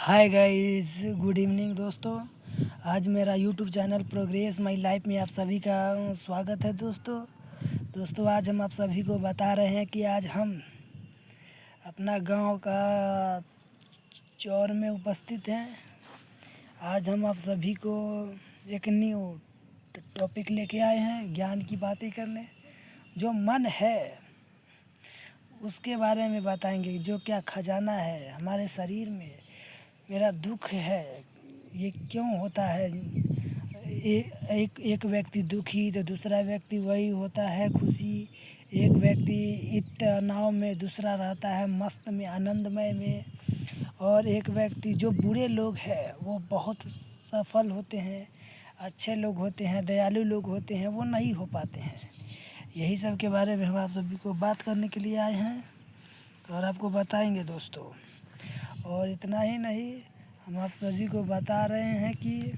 Hi guys, good evening दोस्तों। आज मेरा YouTube channel progress my life में आप सभी का स्वागत है दोस्तों। आज हम आप सभी को बता रहे हैं कि आज हम अपना गांव का चौर में उपस्थित हैं। आज हम आप सभी को एक न्यू टॉपिक लेके आए हैं, ज्ञान की बातें करने। जो मन है उसके बारे में बताएंगे, जो क्या खजाना है हमारे शरीर में। मेरा दुख है, ये क्यों होता है। एक व्यक्ति दुखी तो दूसरा व्यक्ति वही होता है खुशी। एक व्यक्ति इस तनाव में, दूसरा रहता है मस्त में, आनंदमय में। और एक व्यक्ति, जो बुरे लोग हैं वो बहुत सफल होते हैं, अच्छे लोग होते हैं, दयालु लोग होते हैं, वो नहीं हो पाते हैं। यही सब के बारे में हम आप सभी को बात करने के लिए आए हैं और आपको बताएंगे दोस्तों। और इतना ही नहीं, हम आप सभी को बता रहे हैं कि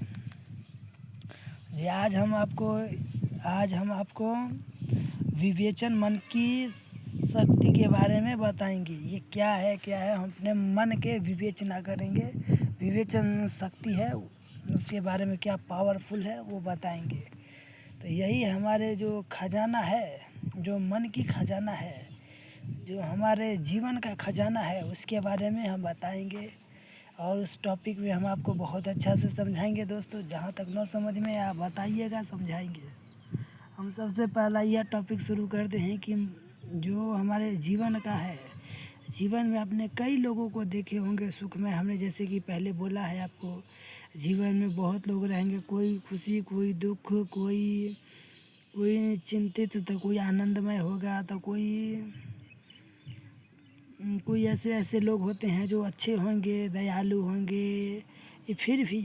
आज हम आपको विवेचन, मन की शक्ति के बारे में बताएंगे। ये क्या है हम अपने मन के विवेचना करेंगे। विवेचन शक्ति है, उसके बारे में क्या पावरफुल है वो बताएंगे। तो यही हमारे जो खजाना है, जो मन की खजाना है, जो हमारे जीवन का खजाना है, उसके बारे में हम बताएंगे। और उस टॉपिक में हम आपको बहुत अच्छा से समझाएंगे दोस्तों। जहाँ तक न समझ में आप बताइएगा, समझाएंगे। हम सबसे पहला यह टॉपिक शुरू करते हैं कि जो हमारे जीवन का है। जीवन में आपने कई लोगों को देखे होंगे सुख में। हमने जैसे कि पहले बोला है आपको, जीवन में बहुत लोग रहेंगे, कोई खुशी, कोई दुख, कोई चिंतित, तो कोई आनंदमय होगा, तो कोई ऐसे लोग होते हैं जो अच्छे होंगे, दयालु होंगे। ये फिर भी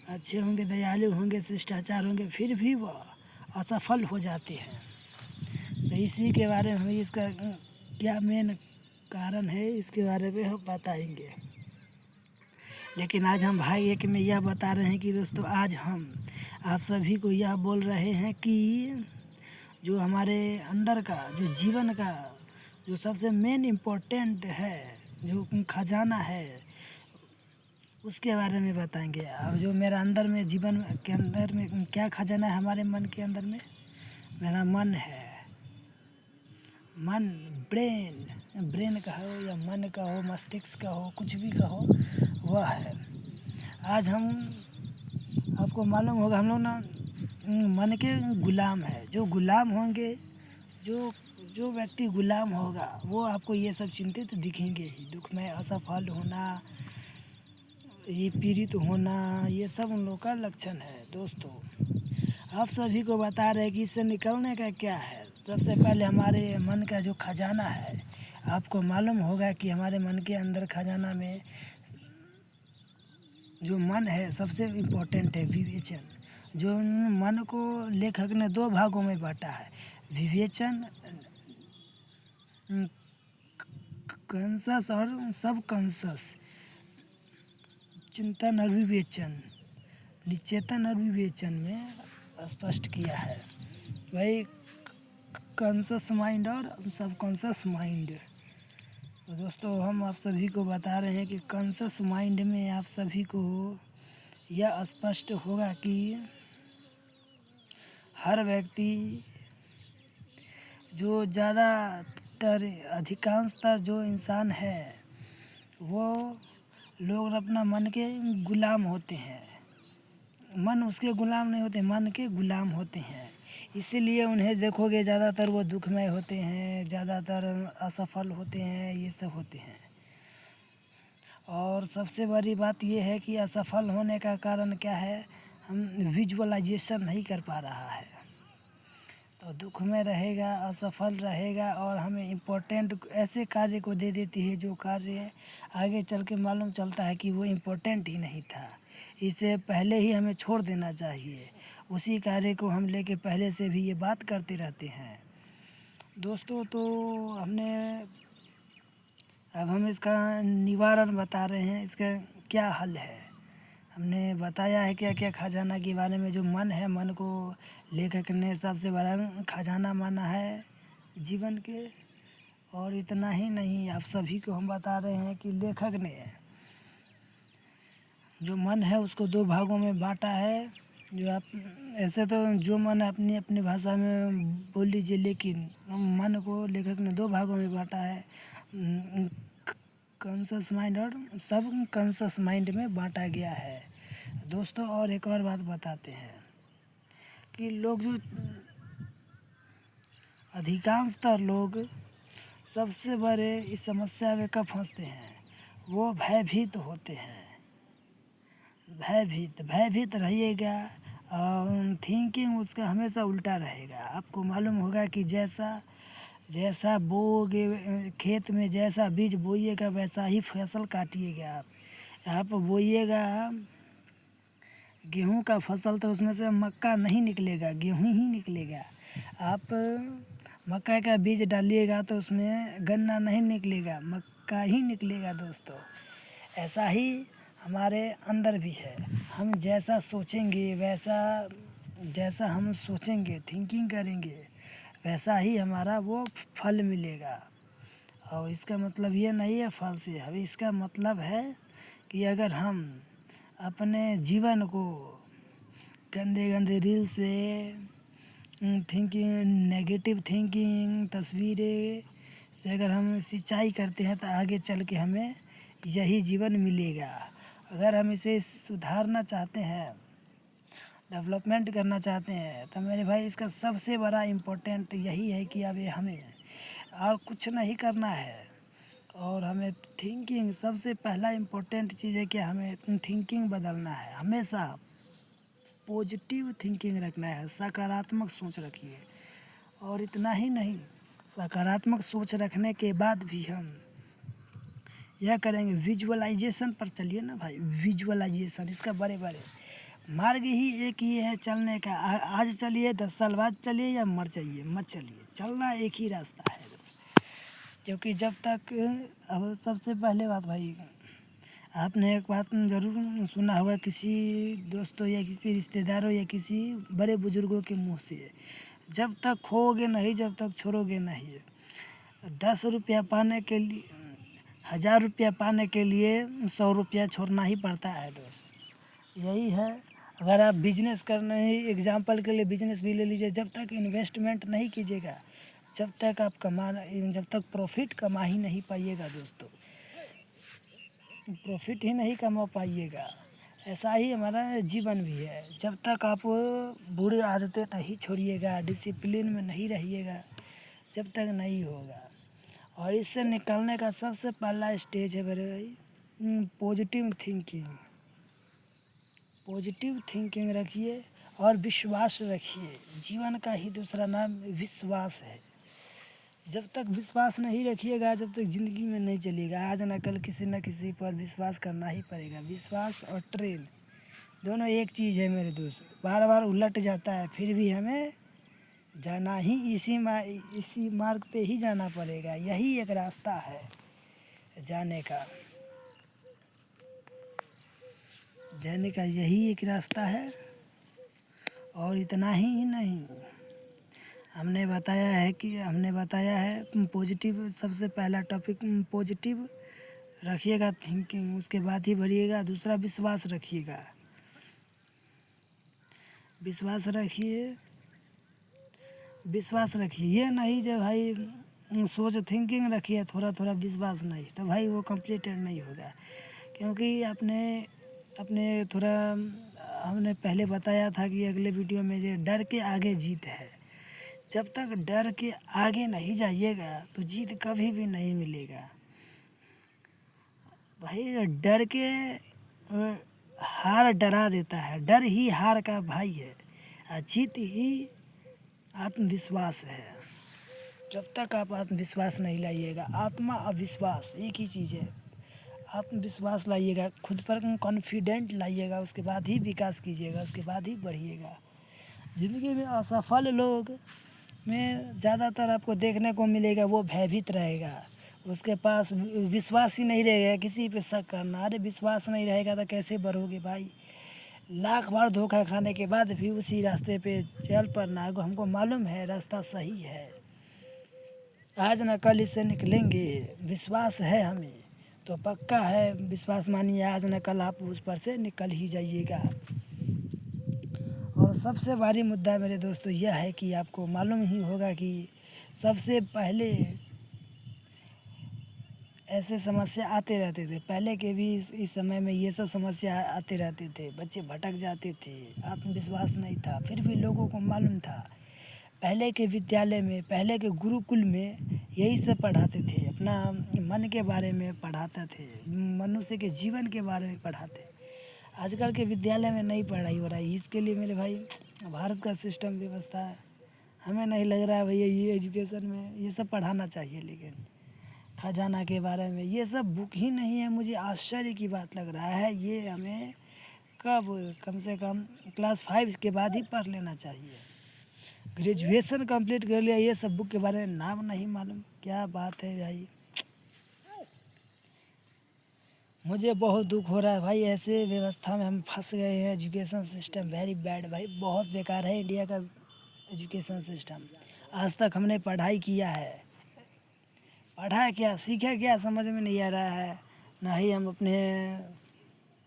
अच्छे होंगे, दयालु होंगे, शिष्टाचार होंगे, फिर भी वह असफल हो जाते हैं। तो इसी के बारे में हम इसका क्या मेन कारण है, इसके बारे में हम बताएंगे। लेकिन आज हम भाई एक में यह बता रहे हैं कि दोस्तों, आज हम आप सभी को यह बोल रहे हैं कि जो हमारे अंदर का, जो जीवन का जो सबसे मेन इम्पोर्टेंट है, जो खजाना है, उसके बारे में बताएंगे। अब जो मेरा अंदर में, जीवन के अंदर में क्या खजाना है हमारे मन के अंदर में, मेरा मन है। मन, ब्रेन का हो या मन का हो, मस्तिष्क का हो, कुछ भी का हो, वह है। आज हम आपको मालूम होगा, हम लोग ना मन के गुलाम है। जो गुलाम होंगे, जो व्यक्ति गुलाम होगा, वो आपको ये सब चिंतित दिखेंगे ही। दुख में असफल होना, ये पीड़ित होना, ये सब उन लोगों का लक्षण है दोस्तों। आप सभी को बता रहे हैं कि इससे निकलने का क्या है। सबसे पहले हमारे मन का जो खजाना है, आपको मालूम होगा कि हमारे मन के अंदर खजाना में जो मन है सबसे इम्पोर्टेंट है विवेचन। जो मन को लेखक ने दो भागों में बांटा है, विवेचन, कॉन्शस और सब कॉन्शस। चिंतन और विवेचन, निचेतन और विवेचन में स्पष्ट किया है। वही कॉन्शस माइंड और सब कॉन्शस माइंड। तो दोस्तों, हम आप सभी को बता रहे हैं कि कॉन्शस माइंड में आप सभी को यह स्पष्ट होगा कि हर व्यक्ति, जो अधिकांशतर जो इंसान है, वो लोग अपना मन के गुलाम होते हैं। मन उसके गुलाम नहीं होते, मन के गुलाम होते हैं। इसीलिए उन्हें देखोगे, ज़्यादातर वो दुखमय होते हैं, ज़्यादातर असफल होते हैं, ये सब होते हैं। और सबसे बड़ी बात ये है कि असफल होने का कारण क्या है, हम विजुअलाइजेशन नहीं कर पा रहा है। तो दुख में रहेगा, असफल रहेगा, और हमें इम्पोर्टेंट ऐसे कार्य को दे देती है, जो कार्य आगे चल के मालूम चलता है कि वो इम्पोर्टेंट ही नहीं था। इसे पहले ही हमें छोड़ देना चाहिए। उसी कार्य को हम लेके पहले से भी ये बात करते रहते हैं दोस्तों। तो अब हम इसका निवारण बता रहे हैं, इसका क्या हल है। हमने बताया है क्या क्या खजाना के बारे में। जो मन है, मन को लेखक ने सबसे बड़ा खजाना माना है जीवन के। और इतना ही नहीं, आप सभी को हम बता रहे हैं कि लेखक ने जो मन है उसको दो भागों में बांटा है। जो आप ऐसे तो जो मन अपनी अपनी भाषा में बोल लीजिए, लेकिन मन को लेखक ने दो भागों में बांटा है, कॉन्शस माइंड और सब कॉन्शस माइंड में बांटा गया है। दोस्तों और एक और बात बताते हैं कि लोग जो अधिकांशतः लोग सबसे बड़े इस समस्या में कब फंसते हैं, वो भयभीत होते हैं। भयभीत रहिएगा और थिंकिंग उसका हमेशा उल्टा रहेगा। आपको मालूम होगा कि जैसा बोओगे खेत में, जैसा बीज बोइएगा वैसा ही फसल काटिएगा। आप बोइएगा गेहूं का फसल तो उसमें से मक्का नहीं निकलेगा, गेहूं ही निकलेगा। आप मक्का का बीज डालिएगा तो उसमें गन्ना नहीं निकलेगा, मक्का ही निकलेगा। दोस्तों ऐसा ही हमारे अंदर भी है। हम जैसा सोचेंगे जैसा हम सोचेंगे, थिंकिंग करेंगे, वैसा ही हमारा वो फल मिलेगा। और इसका मतलब ये नहीं है फल से, अभी इसका मतलब है कि अगर हम अपने जीवन को गंदे गंदे रील से, थिंकिंग, नेगेटिव थिंकिंग, तस्वीरें से अगर हम सिंचाई करते हैं तो आगे चल के हमें यही जीवन मिलेगा। अगर हम इसे सुधारना चाहते हैं, डेवलपमेंट करना चाहते हैं, तो मेरे भाई इसका सबसे बड़ा इम्पोर्टेंट यही है कि अब हमें और कुछ नहीं करना है। और हमें थिंकिंग, सबसे पहला इम्पोर्टेंट चीज़ है कि हमें थिंकिंग बदलना है। हमेशा पॉजिटिव थिंकिंग रखना है, सकारात्मक सोच रखिए। और इतना ही नहीं, सकारात्मक सोच रखने के बाद भी हम यह करेंगे, विजुअलाइजेशन पर चलिए ना भाई। विजुअलाइजेशन, इसका बड़े बड़े मार्ग ही एक ही है चलने का। आज चलिए, 10 साल बाद चलिए, या मत चलिए, चलना एक ही रास्ता है। क्योंकि जब तक, अब सबसे पहले बात भाई, आपने एक बात ज़रूर सुना होगा किसी दोस्तों या किसी रिश्तेदारों या किसी बड़े बुजुर्गों के मुंह से, जब तक खोओगे नहीं, जब तक छोड़ोगे नहीं। 10 रुपया पाने के लिए, 1000 रुपया पाने के लिए 100 रुपया छोड़ना ही पड़ता है दोस्त। यही है। अगर आप बिजनेस करना ही, एग्जाम्पल के लिए बिजनेस भी ले लीजिए, जब तक इन्वेस्टमेंट नहीं कीजिएगा, जब तक प्रॉफिट कमा ही नहीं पाइएगा दोस्तों, प्रॉफिट ही नहीं कमा पाइएगा। ऐसा ही हमारा जीवन भी है। जब तक आप बुरी आदतें नहीं छोड़िएगा, डिसिप्लिन में नहीं रहिएगा, जब तक नहीं होगा। और इससे निकलने का सबसे पहला स्टेज है मेरे भाई, पॉजिटिव थिंकिंग। पॉजिटिव थिंकिंग रखिए और विश्वास रखिए। जीवन का ही दूसरा नाम विश्वास है। जब तक विश्वास नहीं रखिएगा, जब तक ज़िंदगी में नहीं चलेगा। आज न कल किसी न किसी पर विश्वास करना ही पड़ेगा। विश्वास और ट्रेन दोनों एक चीज़ है मेरे दोस्त, बार बार उलट जाता है, फिर भी हमें जाना ही इसी मार्ग पे ही जाना पड़ेगा। यही एक रास्ता है जाने का यही एक रास्ता है। और इतना ही नहीं, हमने बताया है पॉजिटिव, सबसे पहला टॉपिक पॉजिटिव रखिएगा थिंकिंग, उसके बाद ही बढ़िएगा। दूसरा विश्वास रखिएगा, विश्वास रखिए। ये नहीं जो भाई सोच थिंकिंग रखिए, थोड़ा थोड़ा विश्वास नहीं, तो भाई वो कंप्लीटेड नहीं होगा। क्योंकि हमने पहले बताया था कि अगले वीडियो में, ये डर के आगे जीत है। जब तक डर के आगे नहीं जाइएगा तो जीत कभी भी नहीं मिलेगा भाई। डर के हार डरा देता है, डर ही हार का भाई है, जीत ही आत्मविश्वास है। जब तक आप आत्मविश्वास नहीं लाइएगा, आत्मा अविश्वास एक ही चीज़ है। आत्मविश्वास लाइएगा, खुद पर कॉन्फिडेंट लाइएगा, उसके बाद ही विकास कीजिएगा, उसके बाद ही बढ़िएगा। ज़िंदगी में असफल लोग में ज़्यादातर आपको देखने को मिलेगा, वो भयभीत रहेगा, उसके पास विश्वास ही नहीं रहेगा, किसी पे शक करना। अरे विश्वास नहीं रहेगा तो कैसे बढ़ोगे भाई। लाख बार धोखा खाने के बाद भी उसी रास्ते पे चल पड़ना। हमको मालूम है रास्ता सही है, आज न कल इससे निकलेंगे, विश्वास है हमें, तो पक्का है, विश्वास मानिए आज न कल आप उस पर से निकल ही जाइएगा। और सबसे भारी मुद्दा मेरे दोस्तों यह है कि आपको मालूम ही होगा कि सबसे पहले ऐसे समस्या आते रहते थे। पहले के भी इस समय में ये सब समस्या आते रहते थे। बच्चे भटक जाते थे, आत्मविश्वास नहीं था, फिर भी लोगों को मालूम था। पहले के विद्यालय में, पहले के गुरुकुल में यही सब पढ़ाते थे, अपना मन के बारे में पढ़ाते थे, मनुष्य के जीवन के बारे में पढ़ाते। आजकल के विद्यालय में नहीं पढ़ाई हो रहा है। इसके लिए मेरे भाई भारत का सिस्टम व्यवस्था हमें नहीं लग रहा है भैया ये एजुकेशन में ये सब पढ़ाना चाहिए। लेकिन खजाना के बारे में ये सब बुक ही नहीं है। मुझे आश्चर्य की बात लग रहा है, ये हमें कब कम से कम क्लास 5 के बाद ही पढ़ लेना चाहिए। ग्रेजुएशन कंप्लीट कर लिया, ये सब बुक के बारे में नाम नहीं मालूम, क्या बात है भाई। मुझे बहुत दुख हो रहा है भाई, ऐसे व्यवस्था में हम फंस गए हैं। एजुकेशन सिस्टम वेरी बैड भाई, बहुत बेकार है इंडिया का एजुकेशन सिस्टम। आज तक हमने पढ़ाई किया है, पढ़ा क्या, सीखा क्या, समझ में नहीं आ रहा है। ना ही हम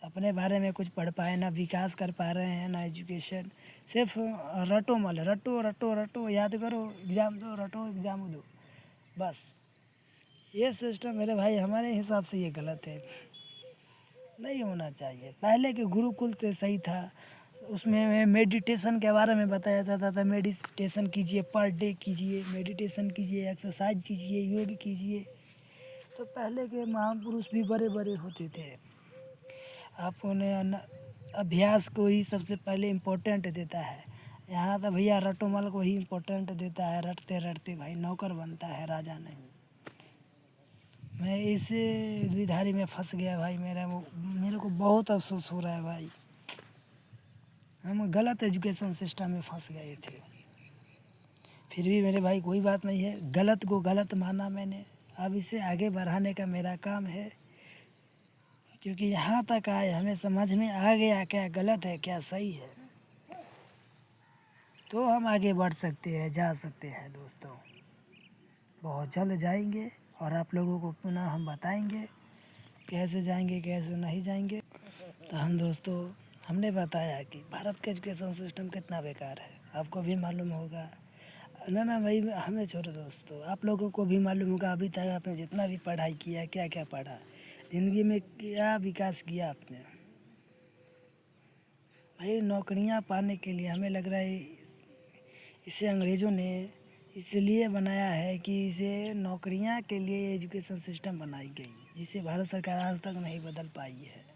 अपने बारे में कुछ पढ़ पाए, ना विकास कर पा रहे हैं, ना एजुकेशन। सिर्फ रटो मल, रटो रटो रटो, याद करो, एग्ज़ाम दो, रटो एग्ज़ाम दो, बस। ये सिस्टम मेरे भाई हमारे हिसाब से ये गलत है, नहीं होना चाहिए। पहले के गुरुकुल से सही था, उसमें मेडिटेशन के बारे में बताया जाता था। मेडिटेशन कीजिए, पर डे कीजिए, मेडिटेशन कीजिए, एक्सरसाइज कीजिए, योग कीजिए। तो पहले के महापुरुष भी बड़े बड़े होते थे। आप उन्हें अभ्यास को ही सबसे पहले इम्पोर्टेंट देता है। यहाँ तो भैया रटोमल को ही इम्पोर्टेंट देता है, रटते रटते भाई नौकर बनता है, राजा नहीं। मैं इसे द्विधारी में फंस गया भाई, मेरे को बहुत अफसोस हो रहा है भाई। हम गलत एजुकेशन सिस्टम में फंस गए थे। फिर भी मेरे भाई कोई बात नहीं है, गलत को गलत माना मैंने, अब इसे आगे बढ़ाने का मेरा काम है। क्योंकि यहाँ तक आए, हमें समझ में आ गया क्या गलत है क्या सही है, तो हम आगे बढ़ सकते हैं, जा सकते हैं दोस्तों। बहुत जल्द जाएंगे और आप लोगों को पुनः हम बताएंगे कैसे जाएंगे कैसे नहीं जाएंगे। तो हमने बताया कि भारत का एजुकेशन सिस्टम कितना बेकार है, आपको भी मालूम होगा। ना भाई हमें छोड़ो दोस्तों, आप लोगों को भी मालूम होगा। अभी तक आपने जितना भी पढ़ाई किया, क्या क्या पढ़ा, ज़िंदगी में क्या विकास किया आपने। भाई नौकरियां पाने के लिए हमें लग रहा है इसे अंग्रेज़ों ने इसलिए बनाया है कि इसे नौकरियां के लिए एजुकेशन सिस्टम बनाई गई, जिसे भारत सरकार आज तक नहीं बदल पाई है।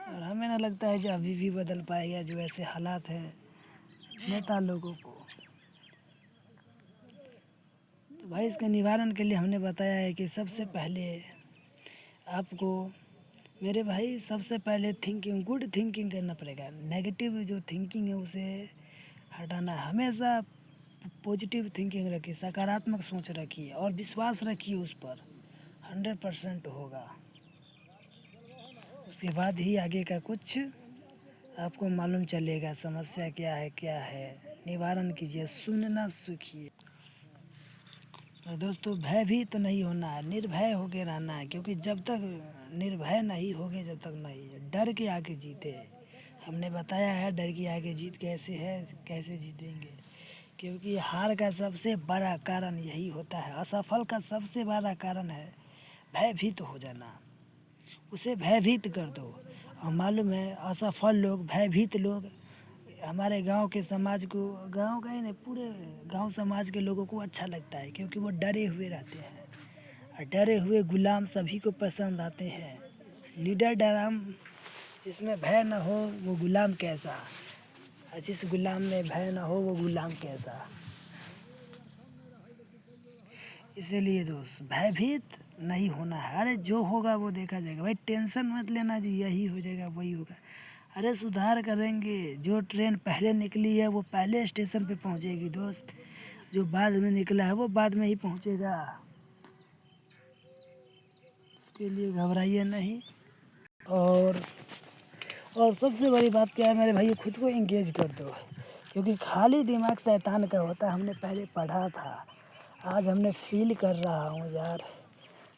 और हमें ना लगता है कि अभी भी बदल पाएगा, जो ऐसे हालात हैं नेता लोगों को। तो भाई इसके निवारण के लिए हमने बताया है कि सबसे पहले आपको मेरे भाई सबसे पहले गुड थिंकिंग करना पड़ेगा। नेगेटिव जो थिंकिंग है उसे हटाना है। हमेशा पॉजिटिव थिंकिंग रखिए, सकारात्मक सोच रखिए और विश्वास रखिए उस पर, 100% होगा। उसके बाद ही आगे का कुछ आपको मालूम चलेगा, समस्या क्या है, निवारण कीजिए, सुनना सीखिए। तो दोस्तों भयभीत तो नहीं होना है, निर्भय होके रहना है। क्योंकि जब तक निर्भय नहीं होगे, जब तक नहीं, डर के आगे जीते। हमने बताया है डर के आगे जीत कैसे है, कैसे जीतेंगे। क्योंकि हार का सबसे बड़ा कारण यही होता है, असफल का सबसे बड़ा कारण है भयभीत हो जाना। उसे भयभीत कर दो। और मालूम है असफल लोग, भयभीत लोग हमारे गांव के समाज को, गांव का ही नहीं पूरे गांव समाज के लोगों को अच्छा लगता है। क्योंकि वो डरे हुए रहते हैं, और डरे हुए गुलाम सभी को पसंद आते हैं। लीडर डराम, जिसमें भय न हो वो गुलाम कैसा, और जिस गुलाम में भय न हो वो गुलाम कैसा। इसीलिए दोस्त भयभीत नहीं होना है। अरे जो होगा वो देखा जाएगा भाई, टेंशन मत लेना जी यही हो जाएगा वही होगा। अरे सुधार करेंगे। जो ट्रेन पहले निकली है वो पहले स्टेशन पे पहुंचेगी दोस्त, जो बाद में निकला है वो बाद में ही पहुंचेगा। इसके लिए घबराइए नहीं। और सबसे बड़ी बात क्या है मेरे भाई, खुद को इंगेज कर दो। क्योंकि खाली दिमाग शैतान का होता है, हमने पहले पढ़ा था, आज हमने फील कर रहा हूँ यार।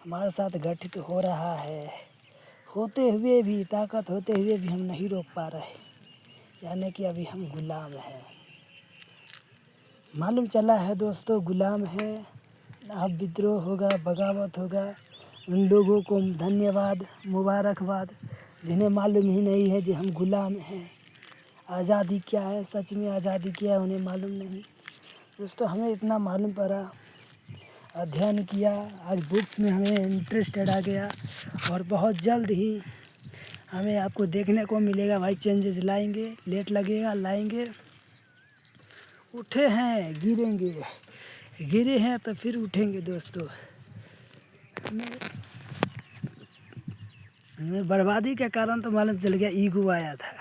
हमारे साथ घटित हो रहा है। होते हुए भी, ताकत होते हुए भी हम नहीं रोक पा रहे, यानी कि अभी हम गुलाम हैं। मालूम चला है दोस्तों, गुलाम है। अब विद्रोह होगा, बगावत होगा। उन लोगों को धन्यवाद, मुबारकबाद, जिन्हें मालूम ही नहीं है कि हम गुलाम हैं। आज़ादी क्या है, सच में आज़ादी क्या है, उन्हें मालूम नहीं। दोस्तों हमें इतना मालूम पड़ा, अध्ययन किया, आज बुक्स में हमें इंटरेस्टेड आ गया, और बहुत जल्द ही हमें आपको देखने को मिलेगा भाई। चेंजेस लाएंगे, लेट लगेगा, लाएंगे। उठे हैं, गिरेंगे, गिरे हैं तो फिर उठेंगे दोस्तों। हमें बर्बादी का कारण तो मालूम चल गया, ईगो आया था।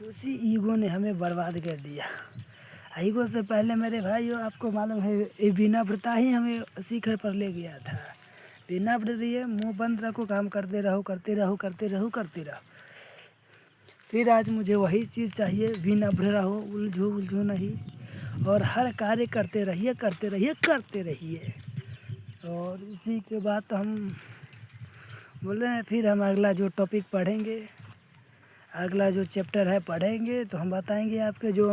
उसी ईगो ने हमें बर्बाद कर दिया। ईगो से पहले मेरे भाइयों, आपको मालूम है, ये विनम्रता ही हमें शिखर पर ले गया था। विनम्र रहिए, मुंह बंद रखो, काम करते रहो, करते रहो, करते रहो, करते रहो। फिर आज मुझे वही चीज़ चाहिए, विनम्र रहो, उलझो उलझो नहीं, और हर कार्य करते रहिए, करते रहिए, करते रहिए। और इसी के बाद हम बोल रहे हैं, फिर हम अगला जो टॉपिक पढ़ेंगे, अगला जो चैप्टर है पढ़ेंगे, तो हम बताएंगे आपके जो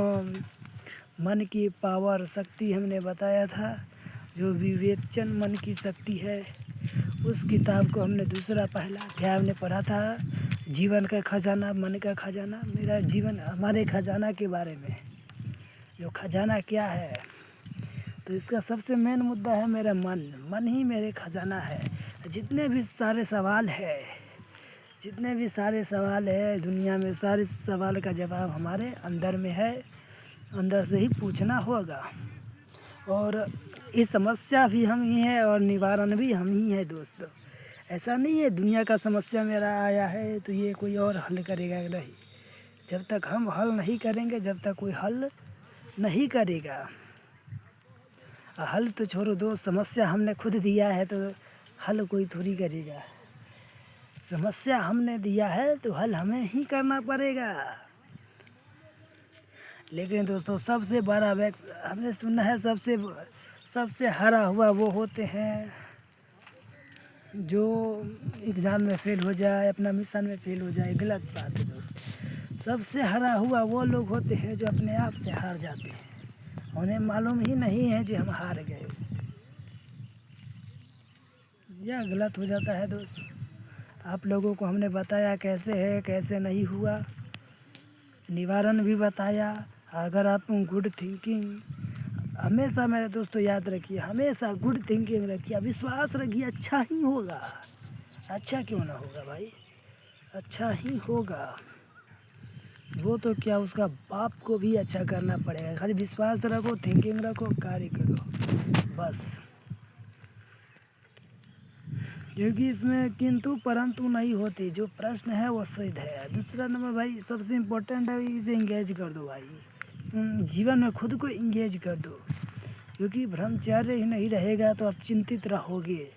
मन की पावर, शक्ति हमने बताया था, जो विवेचन मन की शक्ति है, उस किताब को हमने दूसरा पहला अध्याय हमने पढ़ा था, जीवन का खजाना, मन का खजाना। मेरा जीवन, हमारे खजाना के बारे में, जो खजाना क्या है, तो इसका सबसे मेन मुद्दा है मेरा मन। मन ही मेरे खजाना है। जितने भी सारे सवाल है, जितने भी सारे सवाल है दुनिया में, सारे सवाल का जवाब हमारे अंदर में है, अंदर से ही पूछना होगा। और ये समस्या भी हम ही है, और निवारण भी हम ही है दोस्तों। ऐसा नहीं है दुनिया का समस्या मेरा आया है तो ये कोई और हल करेगा, नहीं। जब तक हम हल नहीं करेंगे, जब तक कोई हल नहीं करेगा। हल तो छोड़ो दोस्त, समस्या हमने खुद दिया है तो हल कोई थोड़ी करेगा। समस्या हमने दिया है तो हल हमें ही करना पड़ेगा। लेकिन दोस्तों सबसे बड़ा व्यक्ति हमने सुना है, सबसे हारा हुआ वो होते हैं जो एग्ज़ाम में फेल हो जाए, अपना मिशन में फेल हो जाए। गलत बात है दोस्त। सबसे हारा हुआ वो लोग होते हैं जो अपने आप से हार जाते हैं, उन्हें मालूम ही नहीं है कि हम हार गए। यह गलत हो जाता है दोस्त। आप लोगों को हमने बताया कैसे है, कैसे नहीं हुआ, निवारण भी बताया। अगर आप गुड थिंकिंग, हमेशा मेरे दोस्तों याद रखिए, हमेशा गुड थिंकिंग रखिए, विश्वास रखिए, अच्छा ही होगा। अच्छा क्यों ना होगा भाई, अच्छा ही होगा। वो तो क्या, उसका बाप को भी अच्छा करना पड़ेगा। खाली विश्वास रखो, थिंकिंग रखो, कार्य करो, बस। क्योंकि इसमें किंतु परंतु नहीं होती, जो प्रश्न है वो सिद्ध है। दूसरा नंबर भाई सबसे इम्पोर्टेंट है, इसे इंगेज कर दो भाई। जीवन में खुद को इंगेज कर दो, क्योंकि ब्रह्मचर्य ही नहीं रहेगा तो आप चिंतित रहोगे,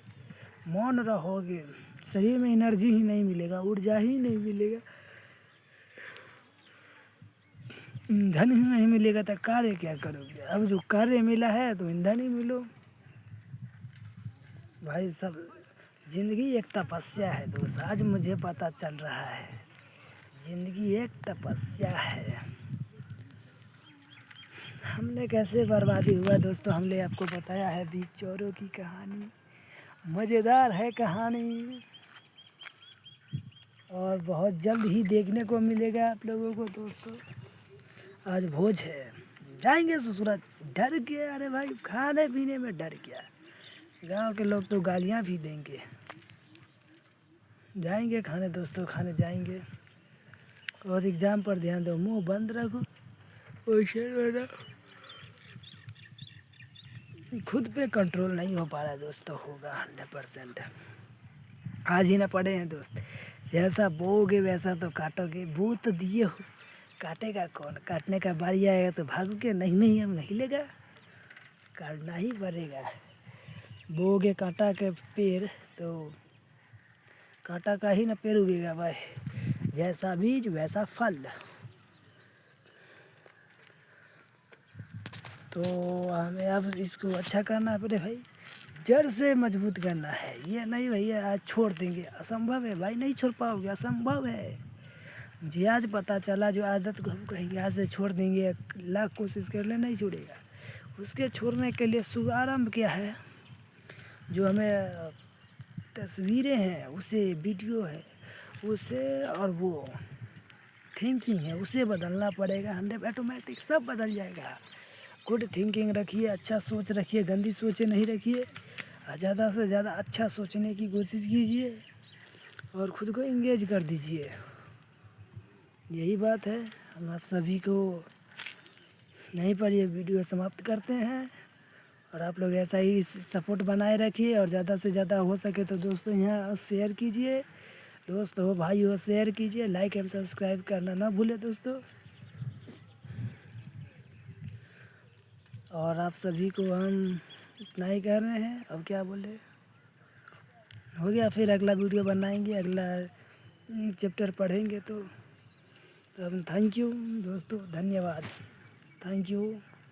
मौन रहोगे, शरीर में एनर्जी ही नहीं मिलेगा, ऊर्जा ही नहीं मिलेगा, ईंधन ही नहीं मिलेगा तो कार्य क्या करोगे। अब जो कार्य मिला है तो ईंधन ही मिलो भाई। सब ज़िंदगी एक तपस्या है दोस्त, आज मुझे पता चल रहा है, ज़िंदगी एक तपस्या है। हमने कैसे बर्बादी हुआ दोस्तों, हमने आपको बताया है 20 चोरों की कहानी। मज़ेदार है कहानी, और बहुत जल्द ही देखने को मिलेगा आप लोगों को दोस्तों। आज भोज है, जाएंगे ससुराल, डर के, अरे भाई खाने पीने में डर क्या, गांव के लोग तो गालियां भी देंगे। जाएंगे खाने दोस्तों, खाने जाएंगे। और एग्ज़ाम पर ध्यान दो, मुंह बंद रखो, खुद पे कंट्रोल नहीं हो पा रहा है दोस्तों, होगा 100%। आज ही ना पढ़े हैं दोस्त, जैसा बोओगे वैसा तो काटोगे। बो तो दिए हो, काटेगा कौन, काटने का बारी आएगा तो भागोगे, नहीं नहीं हम नहीं लेगा, काटना ही पड़ेगा। बोओगे कांटा के पेड़ तो कांटा का ही ना पेड़ उगेगा भाई, जैसा बीज वैसा फल। तो हमें अब इसको अच्छा करना पड़े भाई, जड़ से मजबूत करना है। ये नहीं भैया आज छोड़ देंगे, असंभव है भाई, नहीं छोड़ पाओगे, असंभव है। मुझे आज पता चला जो आदत को हम कहेंगे आज से छोड़ देंगे, लाख कोशिश कर ले नहीं छूटेगा। उसके छोड़ने के लिए शुभारंभ क्या है, जो हमें तस्वीरें हैं उसे, वीडियो है उसे, और वो थिंकिंग है उसे बदलना पड़ेगा। 100 ऑटोमेटिक सब बदल जाएगा। गुड थिंकिंग रखिए, अच्छा सोच रखिए, गंदी सोचें नहीं रखिए। ज़्यादा से ज़्यादा अच्छा सोचने की कोशिश कीजिए और ख़ुद को इंगेज कर दीजिए। यही बात है। हम आप सभी को यहीं पर ये वीडियो समाप्त करते हैं और आप लोग ऐसा ही सपोर्ट बनाए रखिए और ज़्यादा से ज़्यादा हो सके तो दोस्तों यहाँ शेयर कीजिए, दोस्त हो भाई हो शेयर कीजिए, लाइक एंड सब्सक्राइब करना ना भूलें दोस्तों। और आप सभी को हम इतना ही कह रहे हैं, अब क्या बोले, हो गया। फिर अगला वीडियो बनाएंगे, अगला चैप्टर पढ़ेंगे तो अब थैंक यू दोस्तों, धन्यवाद, थैंक यू।